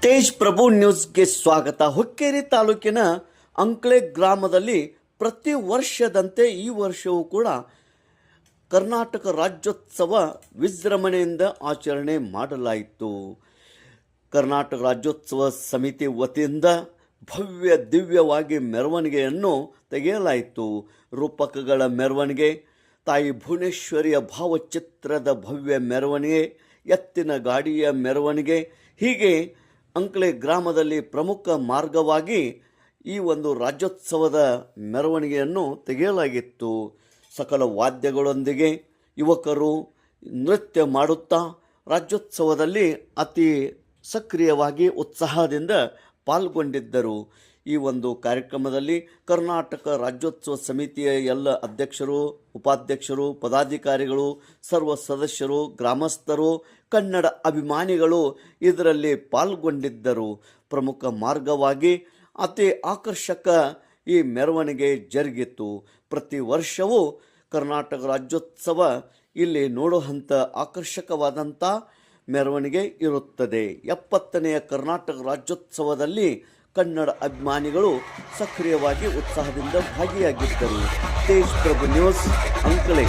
ತೇಜ್ ಪ್ರಭು ನ್ಯೂಸ್ಗೆ ಸ್ವಾಗತ. ಹುಕ್ಕೇರಿ ತಾಲೂಕಿನ ಅಂಕ್ಲೆ ಗ್ರಾಮದಲ್ಲಿ ಪ್ರತಿ ವರ್ಷದಂತೆ ಈ ವರ್ಷವೂ ಕೂಡ ಕರ್ನಾಟಕ ರಾಜ್ಯೋತ್ಸವ ವಿಜೃಂಭಣೆಯಿಂದ ಆಚರಣೆ ಮಾಡಲಾಯಿತು. ಕರ್ನಾಟಕ ರಾಜ್ಯೋತ್ಸವ ಸಮಿತಿ ವತಿಯಿಂದ ಭವ್ಯ ದಿವ್ಯವಾಗಿ ಮೆರವಣಿಗೆಯನ್ನು ತೆಗೆಯಲಾಯಿತು. ರೂಪಕಗಳ ಮೆರವಣಿಗೆ, ತಾಯಿ ಭುವನೇಶ್ವರಿಯ ಭಾವಚಿತ್ರದ ಭವ್ಯ ಮೆರವಣಿಗೆ, ಎತ್ತಿನ ಗಾಡಿಯ ಮೆರವಣಿಗೆ, ಹೀಗೆ ಅಂಕ್ಲೆ ಗ್ರಾಮದಲ್ಲಿ ಪ್ರಮುಖ ಮಾರ್ಗವಾಗಿ ಈ ಒಂದು ರಾಜ್ಯೋತ್ಸವದ ಮೆರವಣಿಗೆಯನ್ನು ತೆಗೆಯಲಾಗಿತ್ತು. ಸಕಲ ವಾದ್ಯಗಳೊಂದಿಗೆ ಯುವಕರು ನೃತ್ಯ ಮಾಡುತ್ತಾ ರಾಜ್ಯೋತ್ಸವದಲ್ಲಿ ಅತಿ ಸಕ್ರಿಯವಾಗಿ ಉತ್ಸಾಹದಿಂದ ಪಾಲ್ಗೊಂಡಿದ್ದರು. ಈ ಒಂದು ಕಾರ್ಯಕ್ರಮದಲ್ಲಿ ಕರ್ನಾಟಕ ರಾಜ್ಯೋತ್ಸವ ಸಮಿತಿಯ ಎಲ್ಲ ಅಧ್ಯಕ್ಷರು, ಉಪಾಧ್ಯಕ್ಷರು, ಪದಾಧಿಕಾರಿಗಳು, ಸರ್ವ ಸದಸ್ಯರು, ಗ್ರಾಮಸ್ಥರು, ಕನ್ನಡ ಅಭಿಮಾನಿಗಳು ಇದರಲ್ಲಿ ಪಾಲ್ಗೊಂಡಿದ್ದರು. ಪ್ರಮುಖ ಮಾರ್ಗವಾಗಿ ಅತಿ ಆಕರ್ಷಕ ಈ ಮೆರವಣಿಗೆ ಜರುಗಿತು. ಪ್ರತಿ ವರ್ಷವೂ ಕರ್ನಾಟಕ ರಾಜ್ಯೋತ್ಸವ ಇಲ್ಲಿ ನೋಡುವಂಥ ಆಕರ್ಷಕವಾದಂಥ ಮೆರವಣಿಗೆ ಇರುತ್ತದೆ. 70ನೆಯ ಕರ್ನಾಟಕ ರಾಜ್ಯೋತ್ಸವದಲ್ಲಿ ಕನ್ನಡ ಅಭಿಮಾನಿಗಳು ಸಕ್ರಿಯವಾಗಿ ಉತ್ಸಾಹದಿಂದ ಭಾಗಿಯಾಗಿದ್ದರು. ತೇಜ್ ಪ್ರಭು ನ್ಯೂಸ್, ಅಂಕಲೆ.